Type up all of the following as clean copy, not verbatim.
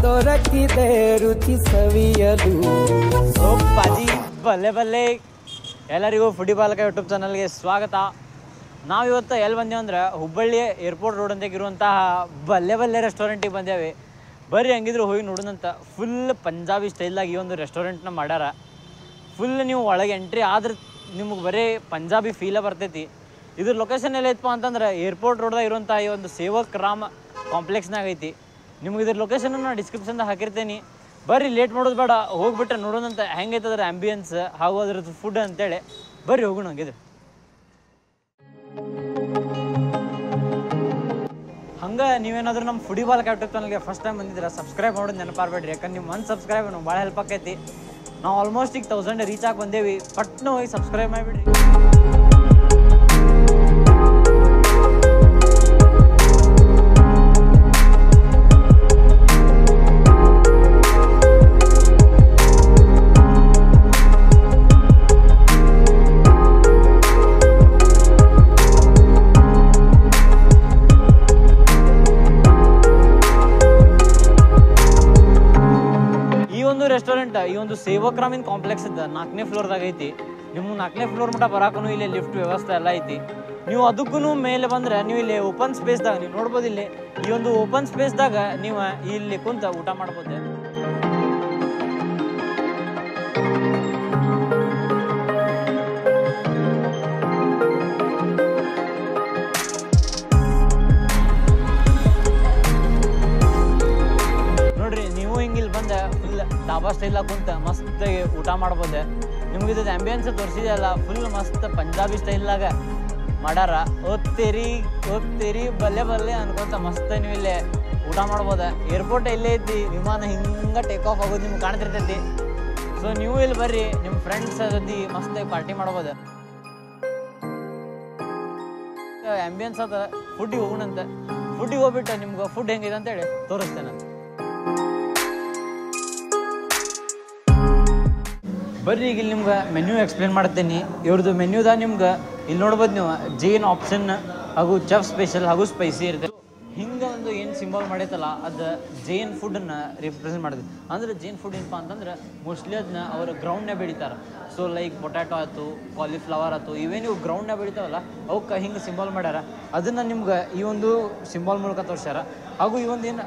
ದೊರಕಿದೆ ರುಚಿ ಸವಿಯಲು. ಪಾಜಿ ಬಲ್ಲೆ ಬಲ್ಲೆ ಎಲ್ಲರಿಗೂ ಫುಡಿ ಬಾಲಕ ಯೂಟ್ಯೂಬ್ ಚಾನಲ್ಗೆ ಸ್ವಾಗತ. ನಾವಿವತ್ತು ಎಲ್ಲಿ ಬಂದೇವು ಅಂದ್ರೆ ಹುಬ್ಬಳ್ಳಿ ಏರ್ಪೋರ್ಟ್ ರೋಡ್ ಅಂತಾಗಿರುವಂತಹ ಬಲ್ಲೆ ಬಲ್ಲೆ ರೆಸ್ಟೋರೆಂಟಿಗೆ ಬಂದೇವೆ. ಬರ್ರಿ ಹಂಗಿದ್ರು ಹೋಗಿ ನೋಡೋಣಂತ. ಫುಲ್ ಪಂಜಾಬಿ ಸ್ಟೈಲ್ದಾಗ ಈ ಒಂದು ರೆಸ್ಟೋರೆಂಟ್ನ ಮಾಡ್ಯಾರ. ಫುಲ್ ನೀವು ಒಳಗೆ ಎಂಟ್ರಿ ಆದ್ರೆ ನಿಮಗೆ ಬರೀ ಪಂಜಾಬಿ ಫೀಲ ಬರ್ತೈತಿ. ಇದ್ರ ಲೊಕೇಶನ್ ಎಲ್ಲೈತಪ್ಪ ಅಂತಂದ್ರೆ ಏರ್ಪೋರ್ಟ್ ರೋಡ್ದಾಗ ಇರುವಂಥ ಈ ಒಂದು ಸೇವಕ್ ರಾಮ್ ಕಾಂಪ್ಲೆಕ್ಸ್ನಾಗ ಐತಿ. ನಿಮ್ಗೆ ಇದ್ರ ಲೊಕೇಶನ್ ನಾನು ಡಿಸ್ಕ್ರಿಪ್ಷನ್ದಾಗ ಹಾಕಿರ್ತೀನಿ. ಬರ್ರಿ ಲೇಟ್ ಮಾಡೋದು ಬೇಡ, ಹೋಗ್ಬಿಟ್ರೆ ನೋಡೋಣಂತ ಹೆಂಗೈತೆ ಅದ್ರ ಆ್ಯಂಬಿಯನ್ಸ್ ಹಾಗೂ ಅದ್ರದ್ದು ಫುಡ್ ಅಂತೇಳಿ. ಬರ್ರಿ ಹೋಗೋಣ ಹಂಗಿದ್ರೆ. ಹಂಗೆ ನೀವೇನಾದ್ರೂ ನಮ್ಮ ಫುಡಿ ಬಾಲಕ ಯೂಟ್ಯೂಬ್ ಚಾನಲ್ಗೆ ಫಸ್ಟ್ ಟೈಮ್ ಬಂದಿದ್ರೆ ಸಬ್ಸ್ಕ್ರೈಬ್ ಮಾಡೋದು ನೆನಪಾರ್ಬೇಡ್ರಿ. ಯಾಕಂದ್ರೆ ನೀವು ಒಂದು ಸಬ್ಸ್ಕ್ರೈಬ್ ನಮ್ಗೆ ಭಾಳ ಹೆಲ್ಪ್ ಆಕೈತಿ. ನಾವು ಆಲ್ಮೋಸ್ಟ್ ಈಗ 1000 ರೀಚ್ ಆಗಿ ಬಂದೇವಿ. ಪಟ್ನ ಹೋಗಿ ಸಬ್ಸ್ಕ್ರೈಬ್ ಮಾಡಿಬಿಡ್ರಿ. ರೆಸ್ಟೋರೆಂಟ್ ಈ ಒಂದು ಸೇವಕ್ ರಾಮಿನ್ ಕಾಂಪ್ಲೆಕ್ಸ್ ಇದ್ದ 4ನೇ ಫ್ಲೋರ್ದಾಗ ಐತಿ. ನಿಮ್ಗೆ 4ನೇ ಫ್ಲೋರ್ ಮಟ್ಟ ಬರಾಕೂ ಇಲ್ಲಿ ಲಿಫ್ಟ್ ವ್ಯವಸ್ಥೆ ಎಲ್ಲ ಐತಿ. ನೀವು ಅದಕ್ಕೂ ಮೇಲೆ ಬಂದ್ರೆ ನೀವು ಇಲ್ಲಿ ಓಪನ್ ಸ್ಪೇಸ್ದಾಗ ನೀವು ನೋಡ್ಬೋದು. ಇಲ್ಲಿ ಈ ಒಂದು ಓಪನ್ ಸ್ಪೇಸ್ದಾಗ ನೀವು ಇಲ್ಲಿ ಕುಂತ ಊಟ ಮಾಡ್ಬೋದು. ಡಾಬಾ ಸ್ಟೈಲಾಗ ಕುಂತ ಮಸ್ತಾಗಿ ಊಟ ಮಾಡ್ಬೋದು. ನಿಮ್ಗೆ ಇದು ಆ್ಯಂಬಿಯನ್ಸ್ ತೋರಿಸಿದೆಯಲ್ಲ, ಫುಲ್ ಮಸ್ತ್ ಪಂಜಾಬಿ ಸ್ಟೈಲ್ನಾಗ ಮಾಡ್ಯಾರ. ಓದ್ತೀರಿ ಬಲ್ಲೆ ಬಲ್ಲೆ ಅನ್ಕೊಂತ ಮಸ್ತ್ ನೀವು ಇಲ್ಲಿ ಊಟ ಮಾಡ್ಬೋದು. ಏರ್ಪೋರ್ಟ್ ಎಲ್ಲೇ ಐತಿ, ವಿಮಾನ ಹಿಂಗೆ ಟೇಕ್ ಆಫ್ ಆಗೋದು ನಿಮ್ಗೆ ಕಾಣ್ತಿರ್ತೈತಿ. ಸೊ ನೀವು ಇಲ್ಲಿ ಬರ್ರಿ, ನಿಮ್ಮ ಫ್ರೆಂಡ್ಸ್ ಜೊತೆ ಮಸ್ತಾಗಿ ಪಾರ್ಟಿ ಮಾಡ್ಬೋದು. ಆ್ಯಂಬಿಯನ್ಸ್ ಅದ. ಫುಡ್ಡಿಗೆ ಹೋಗೋಣಂತ. ಫುಡ್ಡಿಗೆ ಹೋಗ್ಬಿಟ್ಟು ನಿಮ್ಗೆ ಫುಡ್ ಹೆಂಗಿದೆ ಅಂತೇಳಿ ತೋರಿಸ್ತೇನೆ. ಬರ್ರಿ ಈಗ ಇಲ್ಲಿ ನಿಮ್ಗೆ ಮೆನ್ಯೂ ಎಕ್ಸ್ಪ್ಲೇನ್ ಮಾಡ್ತೀನಿ. ಇವ್ರದ್ದು ಮೆನ್ಯೂದಾಗ ನಿಮ್ಗೆ ಇಲ್ಲಿ ನೋಡ್ಬೋದು ನೀವು ಜೈನ್ ಆಪ್ಷನ್ ಹಾಗೂ ಚೆಫ್ ಸ್ಪೆಷಲ್ ಹಾಗೂ ಸ್ಪೈಸಿ ಇರುತ್ತೆ. ಹಿಂಗೆ ಒಂದು ಏನು ಸಿಂಬಲ್ ಮಾಡೈತಲ್ಲ ಅದು ಜೈನ್ ಫುಡ್ಡನ್ನು ರಿಪ್ರೆಸೆಂಟ್ ಮಾಡಿದೆ. ಅಂದ್ರೆ ಜೈನ್ ಫುಡ್ ಏನಪ್ಪ ಅಂತಂದ್ರೆ ಮೋಸ್ಟ್ಲಿ ಅದನ್ನ ಅವರು ಗ್ರೌಂಡ್ನೇ ಬೆಳಿತಾರೆ. ಸೊ ಲೈಕ್ ಪೊಟ್ಯಾಟೊ ಆಯ್ತು, ಕಾಲಿಫ್ಲವರ್ ಆಯ್ತು, ಇವೇನು ಇವು ಗ್ರೌಂಡ್ನೇ ಬೆಳಿತಾವಲ್ಲ ಅವಕ್ಕೆ ಹಿಂಗೆ ಸಿಂಬಲ್ ಮಾಡ್ಯಾರ. ಅದನ್ನು ನಿಮ್ಗೆ ಈ ಒಂದು ಸಿಂಬಲ್ ಮೂಲಕ ತೋರಿಸ್ಯಾರ. ಹಾಗೂ ಈ ಒಂದು ಏನು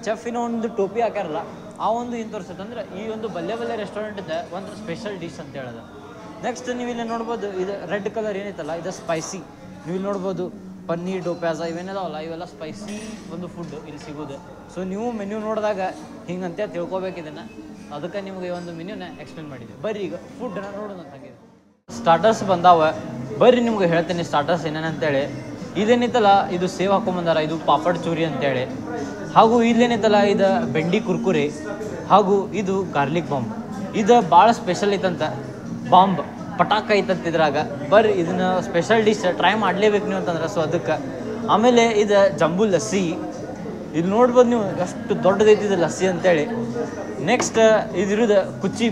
ಚೆಫಿನ ಒಂದು ಟೋಪಿ ಹಾಕ್ಯಾರಲ್ಲ ಆ ಒಂದು ಏನು ತೋರಿಸುತ್ತೆ ಅಂದ್ರೆ ಈ ಒಂದು ಬಲ್ಲೆ ಬಲ್ಲೆ ರೆಸ್ಟೋರೆಂಟಿದ್ದ ಒಂದು ಸ್ಪೆಷಲ್ ಡಿಶ್ ಅಂತ ಹೇಳೋದು. ನೆಕ್ಸ್ಟ್ ನೀವು ಇಲ್ಲಿ ನೋಡ್ಬೋದು, ಇದು ರೆಡ್ ಕಲರ್ ಏನೈತಲ್ಲ ಇದು ಸ್ಪೈಸಿ. ನೀವು ಇಲ್ಲಿ ನೋಡ್ಬೋದು ಪನ್ನೀರ್ ಡೋಪ್ಯಾಸ ಇವೇನಿದಾವಲ್ಲ ಇವೆಲ್ಲ ಸ್ಪೈಸಿ ಒಂದು ಫುಡ್ ಇಲ್ಲಿ ಸಿಗೋದು. ಸೊ ನೀವು ಮೆನ್ಯೂ ನೋಡಿದಾಗ ಹಿಂಗಂತೆ ತಿಳ್ಕೊಬೇಕು ಇದನ್ನು. ಅದಕ್ಕೆ ನಿಮಗೆ ಒಂದು ಮೆನ್ಯೂನ ಎಕ್ಸ್ಪ್ಲೇನ್ ಮಾಡಿದ್ವಿ. ಬರ್ರಿ ಈಗ ಫುಡ್ನ ನೋಡೋಣ ಅಂತಾಗಿದೆ. ಸ್ಟಾರ್ಟರ್ಸ್ ಬಂದಾವ. ಬರ್ರಿ ನಿಮ್ಗೆ ಹೇಳ್ತೀನಿ ಸ್ಟಾರ್ಟರ್ಸ್ ಏನೇನಂತೇಳಿ. ಇದೇನೈತಲ್ಲ ಇದು ಸೇವ್ ಹಾಕೊಂಬಂದಾರ, ಇದು ಪಾಪಡ್ ಚೂರಿ ಅಂತೇಳಿ. ಹಾಗೂ ಇಲ್ಲೇನೈತಲ್ಲ ಇದು ಬೆಂಡಿ ಕುರ್ಕುರಿ, ಹಾಗೂ ಇದು ಗಾರ್ಲಿಕ್ ಬಾಂಬ್. ಇದು ಭಾಳ ಸ್ಪೆಷಲ್ ಐತಂತ. ಬಾಂಬ್ ಪಟಾಕ ಐತಂತ ಇದ್ರಾಗ. ಬರ್ರಿ ಇದನ್ನ ಸ್ಪೆಷಲ್ ಡಿಶ್ ಟ್ರೈ ಮಾಡಲೇಬೇಕು ನೀವು ಅಂತಂದ್ರೆ. ಸೊ ಅದಕ್ಕೆ ಆಮೇಲೆ ಇದು ಜಂಬೂ ಲಸ್ಸಿ. ಇಲ್ಲಿ ನೋಡ್ಬೋದು ನೀವು ಎಷ್ಟು ದೊಡ್ಡದೈತಿದೆ ಲಸ್ಸಿ ಅಂತೇಳಿ. ನೆಕ್ಸ್ಟ್ ಇದಿರೋದು ಕುಚ್ಚಿ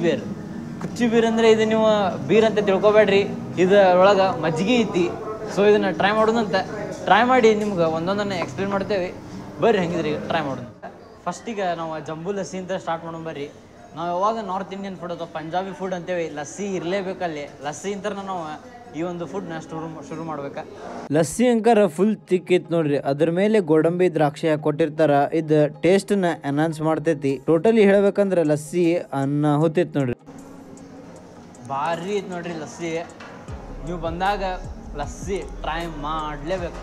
ಬೀರ್ ಅಂದರೆ ಇದು ನೀವು ಬೀರ್ ಅಂತ ತಿಳ್ಕೊಬೇಡ್ರಿ, ಇದು ಒಳಗೆ ಮಜ್ಜಿಗೆ ಐತಿ. ಸೊ ಇದನ್ನು ಟ್ರೈ ಮಾಡೋದಂತ. ಟ್ರೈ ಮಾಡಿ ನಿಮ್ಗೆ ಒಂದೊಂದನ್ನು ಎಕ್ಸ್ಪ್ಲೇನ್ ಮಾಡ್ತೇವೆ. ಬರ್ರಿ ಹೆಂಗಿದ್ರಿ ಟ್ರೈ ಮಾಡೋಣ. ಫಸ್ಟಿಗೆ ನಾವು ಜಂಬೂ ಲಸ್ಸಿ ಅಂತ ಸ್ಟಾರ್ಟ್ ಮಾಡೋಣ. ಬರ್ರಿ ನಾವು ಯಾವಾಗ ನಾರ್ತ್ ಇಂಡಿಯನ್ ಫುಡ್ ಅಥವಾ ಪಂಜಾಬಿ ಫುಡ್ ಅಂತೇವಿ, ಲಸ್ಸಿ ಇರಲೇಬೇಕಲ್ಲಿ. ಲಸ್ಸಿ ಅಂತ ನಾವು ಈ ಒಂದು ಫುಡ್ನ ಶುರು ಮಾಡ್ಬೇಕಾ. ಲಸ್ಸಿ ಅಂಕರ ಫುಲ್ ತಿಕ್ ಐತಿ ನೋಡ್ರಿ. ಅದ್ರ ಮೇಲೆ ಗೋಡಂಬಿ ದ್ರಾಕ್ಷಿ ಕೊಟ್ಟಿರ್ತಾರ. ಇದು ಟೇಸ್ಟ್ನ ಎನ್ಹಾನ್ಸ್ ಮಾಡ್ತೈತಿ. ಟೋಟಲಿ ಹೇಳ್ಬೇಕಂದ್ರೆ ಲಸ್ಸಿ ಅನ್ನ ಹೊತ್ತೈತಿ ನೋಡ್ರಿ. ಭಾರಿ ಐತಿ ನೋಡ್ರಿ ಲಸ್ಸಿ. ನೀವು ಬಂದಾಗ ಲಸ್ಸಿ ಟ್ರೈ ಮಾಡಲೇಬೇಕು.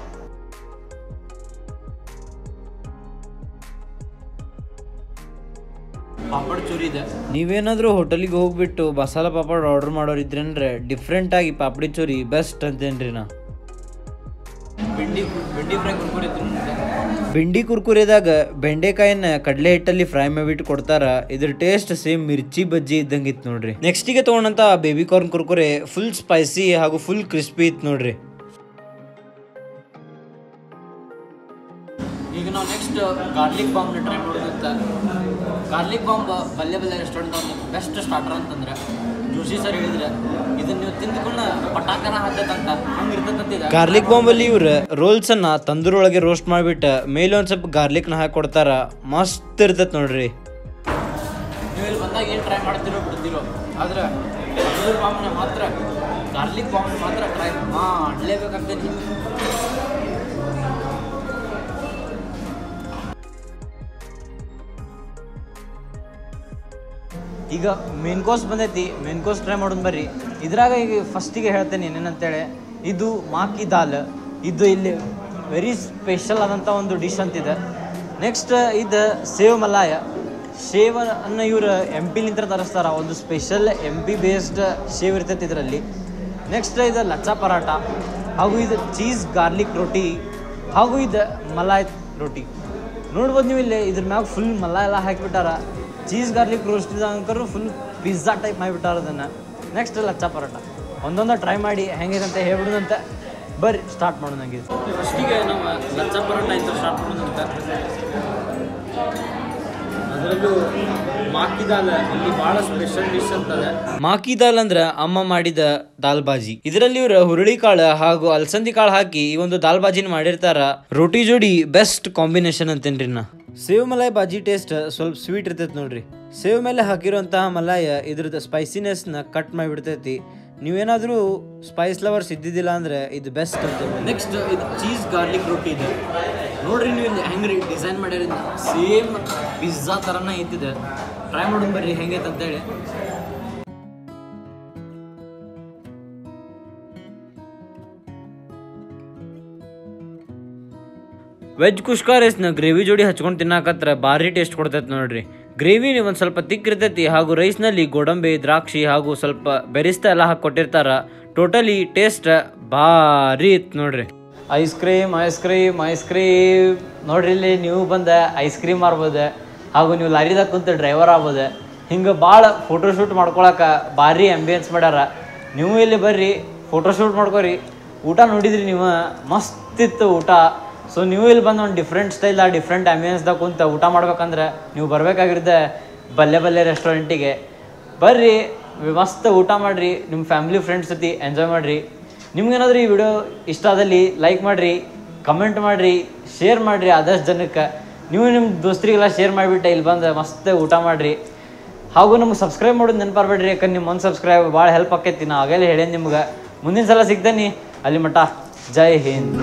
ಪಾಪಡ್ ಚೂರಿ ಇದೆ. ನೀವೇನಾದರೂ ಹೋಟೆಲಿಗೆ ಹೋಗ್ಬಿಟ್ಟು ಮಸಾಲ ಪಾಪಡ್ ಆರ್ಡರ್ ಮಾಡೋರಿದ್ರೇನ್ರೆ ಡಿಫ್ರೆಂಟ್ ಆಗಿ ಪಾಪಡಿ ಚೂರಿ ಬೆಸ್ಟ್ ಅಂತೇನ್ರಿ. ನಾ ಬೆಂಡಿ ಕುರ್ಕುರಿದಾಗ ಬೆಂಡೆಕಾಯಿನ ಕಡಲೆ ಹಿಟ್ಟಲ್ಲಿ ಫ್ರೈ ಮಾಡಿಬಿಟ್ಟು ಕೊಡ್ತಾರ. ಇದ್ರ ಟೇಸ್ಟ್ ಸೇಮ್ ಮಿರ್ಚಿ ಬಜ್ಜಿ ಇದ್ದಂಗೆ ಇತ್ತು ನೋಡ್ರಿ. ನೆಕ್ಸ್ಟಿಗೆ ತೊಗೊಂಡಂತ baby corn Kurkure full spicy ಹಾಗೂ ಫುಲ್ ಕ್ರಿಸ್ಪಿ ಇತ್ತು ನೋಡ್ರಿ. ಈಗ ನಾವು ನೆಕ್ಸ್ಟ್ ಗಾರ್ಲಿಕ್ ಬಾಂಬ್ನ ಟ್ರೈ ಮಾಡೋದಂತ. ಗಾರ್ಲಿಕ್ ಬಾಂಬ್ ಬಲ್ಲೆ ರೆಸ್ಟೋರೆಂಟ್ ಒಂದು ಬೆಸ್ಟ್ ಸ್ಟಾರ್ಟರ್ ಅಂತಂದ್ರೆ ಋಷಿ ಸರ್ ಹೇಳಿದ್ರೆ ಇದನ್ನ ನೀವು ತಿಂದ್ಕೊಂಡು ಪಟಾಕನ ಹತ್ತಂತ ಹಂಗೆ ಇರ್ತದಂತ. ಗಾರ್ಲಿಕ್ ಬಾಂಬಲ್ಲಿ ಇವ್ರು ರೋಲ್ಸನ್ನ ತಂದೂರೊಳಗೆ ರೋಸ್ಟ್ ಮಾಡಿಬಿಟ್ಟು ಮೇಲೆ ಒಂದು ಸ್ವಲ್ಪ ಗಾರ್ಲಿಕ್ನ ಹಾಕಿ ಕೊಡ್ತಾರ. ಮಸ್ತ್ ಇರ್ತೈತೆ ನೋಡ್ರಿ. ನೀವು ಇಲ್ಲಿ ಬಂದಾಗ ಏನು ಟ್ರೈ ಮಾಡ್ತಿರೋ ಬಿಡ್ತಿರೋ, ಆದ್ರೆ ತಂದೂರ್ ಬಾಂಬ್ನ ಮಾತ್ರ, ಗಾರ್ಲಿಕ್ ಬಾಂಬ್ ಮಾತ್ರ ಟ್ರೈ ಮಾಡಲೇಬೇಕಾಗ್ತದೆ. ಈಗ ಮೇನ್ ಕೋರ್ಸ್ ಬಂದೈತಿ, ಮೇನ್ ಕೋರ್ಸ್ ಟ್ರೈ ಮಾಡೋದು ಬರ್ರಿ. ಇದ್ರಾಗ ಈಗ ಫಸ್ಟಿಗೆ ಹೇಳ್ತೇನೆ ಏನೇನಂತೇಳಿ, ಇದು ಮಾಕಿ ದಾಲ್, ಇದು ಇಲ್ಲಿ ವೆರಿ ಸ್ಪೆಷಲ್ ಆದಂಥ ಒಂದು ಡಿಶ್ ಅಂತಿದೆ. ನೆಕ್ಸ್ಟ್ ಇದು ಸೇವ್ ಮಲಾಯ, ಶೇವನ್ನು ಇವರು MP ತರಿಸ್ತಾರ. ಒಂದು ಸ್ಪೆಷಲ್ MP ಬೇಸ್ಡ್ ಶೇವ್ ಇರ್ತೈತಿ ಇದರಲ್ಲಿ. ನೆಕ್ಸ್ಟ್ ಇದು ಲಚ್ಚಾ ಪರಾಟ, ಹಾಗೂ ಇದು ಚೀಸ್ ಗಾರ್ಲಿಕ್ ರೋಟಿ, ಹಾಗೂ ಇದು ಮಲಾಯ್ ರೋಟಿ. ನೋಡ್ಬೋದು ನೀವು ಇಲ್ಲಿ ಇದ್ರ ಮ್ಯಾಗ ಫುಲ್ ಮಲಾಯ್ ಎಲ್ಲ ಹಾಕಿಬಿಟ್ಟಾರ. ಚೀಸ್ ಗಾರ್ಲಿಕ್ ರೋಸ್ಟ್ ಅಂಕರು ಫುಲ್ ಪಿಜ್ಜಾ ಟೈಪ್ ಮಾಡಿಬಿಟ್ಟಾರ ಅದನ್ನು. ನೆಕ್ಸ್ಟ್ ಲಚ್ಚಾ ಪರೋಟ ಒಂದೊಂದು ಟ್ರೈ ಮಾಡಿ ಹೆಂಗಿದೆ ಅಂತ ಹೇಳ್ಬಿಡೋದಂತ ಬರ್ರಿ ಸ್ಟಾರ್ಟ್ ಮಾಡೋದು. ನಂಗೆ ಫಸ್ಟಿಗೆ ನಾವು ಲಚ್ಚಾ ಪರೋಟ ಅಂತ ಸ್ಟಾರ್ಟ್ ಮಾಡೋದಂತ. ಅದರಲ್ಲೂ ಮಾಕಿ ದಾಲ್ ಇಲ್ಲಿ ಭಾಳ ಸ್ಪೆಷಲ್ ಡಿಶ್ ಅಂತದೆ. ಮಾಕಿ ದಾಲ್ ಅಂದ್ರೆ ಅಮ್ಮ ಮಾಡಿದ ದಾಲ್ ಬಾಜಿ. ಇದರಲ್ಲಿ ಇವ್ರು ಹುರುಳಿ ಕಾಳು ಹಾಗೂ ಅಲಸಂದಿ ಕಾಳು ಹಾಕಿ ಈ ಒಂದು ದಾಲ್ ಬಾಜಿನ ಮಾಡಿರ್ತಾರ. ರೋಟಿ ಜೋಡಿ ಬೆಸ್ಟ್ ಕಾಂಬಿನೇಷನ್ ಅಂತೇನ್ರಿ ನಾ. ಸೇವ್ ಮಲಾಯ್ ಬಾಜಿ ಟೇಸ್ಟ್ ಸ್ವಲ್ಪ ಸ್ವೀಟ್ ಇರ್ತೈತಿ ನೋಡ್ರಿ. ಸೇವ್ ಮೇಲೆ ಹಾಕಿರುವಂತಹ ಮಲಾಯ ಇದ್ರದ್ದು ಸ್ಪೈಸಿನೆಸ್ನ ಕಟ್ ಮಾಡಿಬಿಡ್ತೈತಿ. ನೀವೇನಾದರೂ ಸ್ಪೈಸ್ ಲವರ್ಸ್ ಇದ್ದಿದ್ದಿಲ್ಲ ಅಂದ್ರೆ ಇದು ಬೆಸ್ಟ್ ಅಂತ. ನೆಕ್ಸ್ಟ್ ಇದು ಚೀಸ್ ಗಾರ್ಲಿಕ್ ರೋಟಿ ಇದೆ ನೋಡ್ರಿ. ನೀವು ಇಲ್ಲಿ ಹೆಂಗೆ ಡಿಸೈನ್ ಮಾಡ್ಯಾರ ಸೇಮ್ ಪಿಜ್ಜಾ ಥರನೇ ಐತಿದೆ. ಟ್ರೈ ಮಾಡೋದು ಬರ್ರಿ ಹೆಂಗೈತೆ ಅಂತೇಳಿ. ವೆಜ್ ಕುಷ್ಕಾ ರೈಸ್ನ ಗ್ರೇವಿ ಜೋಡಿ ಹಚ್ಕೊಂಡು ತಿನ್ನಾಕತ್ರ ಭಾರಿ ಟೇಸ್ಟ್ ಕೊಡ್ತೈತೆ ನೋಡ್ರಿ. ಗ್ರೇವಿ ಒಂದು ಸ್ವಲ್ಪ ತಿಕ್ ಇರ್ತೈತಿ, ಹಾಗೂ ರೈಸ್ನಲ್ಲಿ ಗೋಡಂಬಿ, ದ್ರಾಕ್ಷಿ ಹಾಗೂ ಸ್ವಲ್ಪ ಬೆರಿಸ್ತಾ ಎಲ್ಲ ಹಾಕಿ ಕೊಟ್ಟಿರ್ತಾರ. ಟೋಟಲಿ ಟೇಸ್ಟ್ ಭಾರಿ ಇತ್ತು ನೋಡ್ರಿ. ಐಸ್ ಕ್ರೀಮ್ ನೋಡ್ರಿ. ಇಲ್ಲಿ ನೀವು ಬಂದ ಐಸ್ ಕ್ರೀಮ್ ಮಾರ್ಬೋದು, ಹಾಗೂ ನೀವು ಲಾರಿದಾಗ ಕುಂತು ಡ್ರೈವರ್ ಆಗ್ಬೋದು. ಹಿಂಗೆ ಭಾಳ ಫೋಟೋಶೂಟ್ ಮಾಡ್ಕೊಳಕ್ಕೆ ಭಾರಿ ಆಂಬಿಯನ್ಸ್ ಮಾಡ್ಯಾರ. ನೀವು ಇಲ್ಲಿ ಬರ್ರಿ, ಫೋಟೋಶೂಟ್ ಮಾಡ್ಕೊರಿ. ಊಟ ನೋಡಿದ್ರಿ ನೀವು, ಮಸ್ತ್ ಇತ್ತು ಊಟ. ಸೊ ನೀವು ಇಲ್ಲಿ ಬಂದು ಒಂದು ಡಿಫ್ರೆಂಟ್ ಸ್ಟೈಲ್ ಡಿಫ್ರೆಂಟ್ ಆಂಬಿಯನ್ಸ್ದಾಗ ಕುಂತ ಊಟ ಮಾಡ್ಬೇಕಂದ್ರೆ ನೀವು ಬರಬೇಕಾಗಿರುತ್ತೆ ಬಲ್ಲೆ ರೆಸ್ಟೋರೆಂಟಿಗೆ ಬರ್ರಿ. ಮಸ್ತ್ ಊಟ ಮಾಡಿರಿ, ನಿಮ್ಮ ಫ್ಯಾಮಿಲಿ ಫ್ರೆಂಡ್ಸ್ ಜೊತೆ ಎಂಜಾಯ್ ಮಾಡಿರಿ. ನಿಮ್ಗೇನಾದ್ರೂ ಈ ವಿಡಿಯೋ ಇಷ್ಟ ಆದಲ್ಲಿ ಲೈಕ್ ಮಾಡಿರಿ, ಕಮೆಂಟ್ ಮಾಡಿರಿ, ಶೇರ್ ಮಾಡಿರಿ ಆದಷ್ಟು ಜನಕ್ಕೆ. ನೀವು ನಿಮ್ಮ ದೋಸ್ತರಿಗೆಲ್ಲ ಶೇರ್ ಮಾಡಿಬಿಟ್ಟೆ ಇಲ್ಲಿ ಬಂದು ಮಸ್ತ್ ಊಟ ಮಾಡಿರಿ. ಹಾಗೂ ನಮ್ಗೆ ಸಬ್ಸ್ಕ್ರೈಬ್ ಮಾಡೋದು ನೆನಪಾರ್ಬೇಡ್ರಿ, ಯಾಕಂದ್ರೆ ನಿಮ್ಮ ಒಂದು ಸಬ್ಸ್ಕ್ರೈಬ್ ಭಾಳ ಹೆಲ್ಪ್ ಆಕೈತಿ. ನಾ ಆಗಲೇ ಹೇಳೇನಿ ನಿಮ್ಗೆ. ಮುಂದಿನ ಸಲ ಸಿಗ್ತೇನೆ. ಅಲ್ಲಿ ಮಟ್ಟ ಜೈ ಹಿಂದ್.